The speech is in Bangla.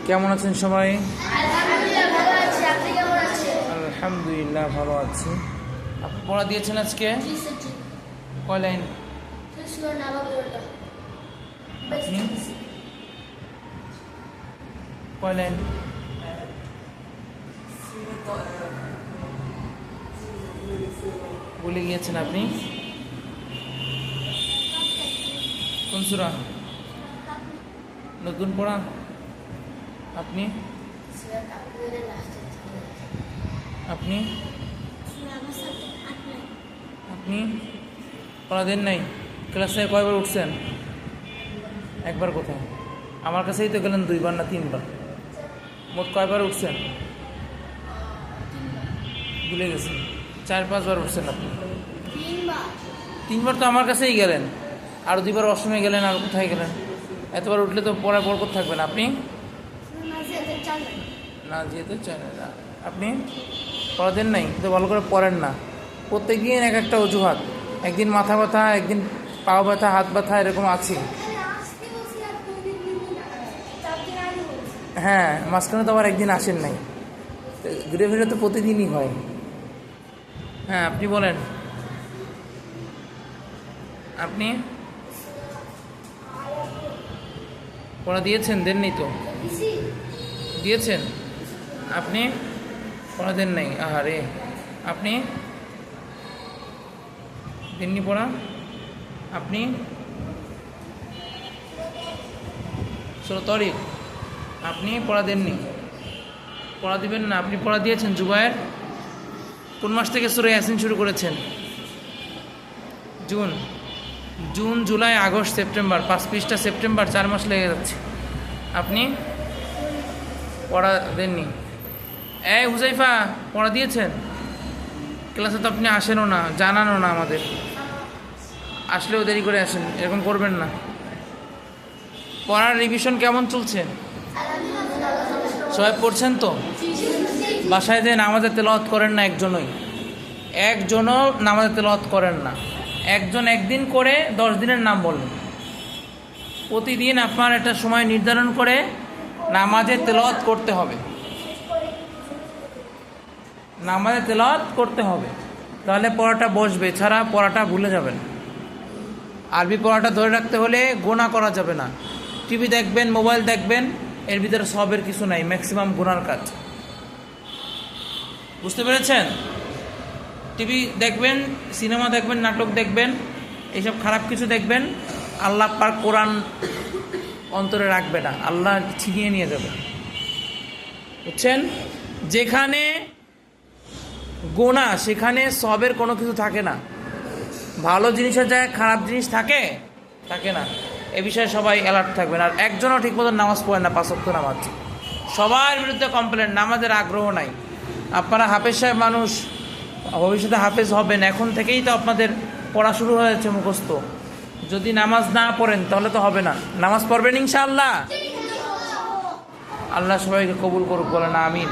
কেমন আছেন সবাই? আলহামদুলিল্লাহ ভালো আছি। আপনি পড়া দিয়েছেন আজকে কয় লাইন? আপনি কয় লাইন? ভুলে গিয়েছেন আপনি? কোন সূরা? নতুন পড়া? আপনি আপনি আপনি পড়া দেন নাই? ক্লাসে কয়বার উঠছেন? একবার। কোথায়? আমার কাছেই তো গেলেন 2বার না 3বার। মোট কয়বার উঠছেন? ভুলে গেছেন। 4-5 বার উঠছেন আপনি। 3বার তো আমার কাছেই গেলেন, আর 2বার অসময়ে গেলেন, আর কোথায় গেলেন? এতবার উঠলে তো পড়া বরকত থাকবে না। আপনি না যেতে চান না, আপনি পড়া দেন নাই তো, ভালো করে পড়েন না। প্রত্যেক দিন এক একটা অজুহাত, একদিন মাথা ব্যথা, একদিন পাও ব্যথা, হাত ব্যথা, এরকম আছে। হ্যাঁ, মাঝখানে তো আবার একদিন আসেন নাই, ঘুরে ফিরে তো প্রতিদিনই হয়। হ্যাঁ, আপনি বলেন। আপনি পড়া দিয়েছেন? দেননি তো? দিয়েছেন? আপনি পড়া দেন নাই? আহারে, আপনি দেননি পড়া? আপনি চলো তরিক, আপনি পড়া দেননি, পড়া দিবেন না? আপনি পড়া দিয়েছেন? জুবায়ের কোন মাস থেকে সূরা ইয়াসিন শুরু করেছেন? জুন, জুলাই, আগস্ট, সেপ্টেম্বর, 5 পৃষ্ঠা সেপ্টেম্বর, 4 মাস লেগে যাচ্ছে। আপনি পড়া দেননি? এই হুজাইফা, পড়া দিয়েছেন? ক্লাসে তো আপনি আসেনও না, জানানো না আমাদের, আসলেও দেরি করে আসেন, এরকম করবেন না। পড়ার রিভিশন কেমন চলছে? সবাই পড়ছেন তো? বাসায় যে নামাজে তেলাওয়াত করেন না একজনও নামাজে তেলাওয়াত করেন না। একজন একদিন করে 10 দিনের নাম বলেন। প্রতিদিন আপনার একটা সময় নির্ধারণ করে নামাজে তেলাওয়াত করতে হবে, নামাজে তেলাওয়াত করতে হবে, তাহলে পড়াটা বসবে, ছাড়া পড়াটা ভুলে যাবেন। আরবি পড়াটা ধরে রাখতে হলে গোনা করা যাবে না। টিভি দেখবেন, মোবাইল দেখবেন, এর ভিতরে সবের কিছু নাই, ম্যাক্সিমাম গুনার কাজ। বুঝতে পেরেছেন? টিভি দেখবেন, সিনেমা দেখবেন, নাটক দেখবেন, এইসব খারাপ কিছু দেখবেন, আল্লাহ পাক কোরআন অন্তরে রাখবে না, আল্লাহ ছিনিয়ে নিয়ে যাবে। বুঝছেন? যেখানে গোনা সেখানে সবের কোনো কিছু থাকে না। ভালো জিনিসের জায়গায় খারাপ জিনিস থাকে না। এ বিষয়ে সবাই অ্যালার্ট থাকবেন। আর একজনও ঠিক মতো নামাজ পড়েন না, 5 ওয়াক্ত নামাজ। সবার বিরুদ্ধে কমপ্লেন, নামাজের আগ্রহ নাই। আপনারা হাফেজ সাহেব মানুষ, ভবিষ্যতে হাফেজ হবেন, এখন থেকেই তো আপনাদের পড়া শুরু হয়েছে মুখস্থ। যদি নামাজ না পড়েন তাহলে তো হবে না। নামাজ পড়বেন ইনশাআল্লাহ। আল্লাহ সবাইকে কবুল করুক, বলেন আমিন।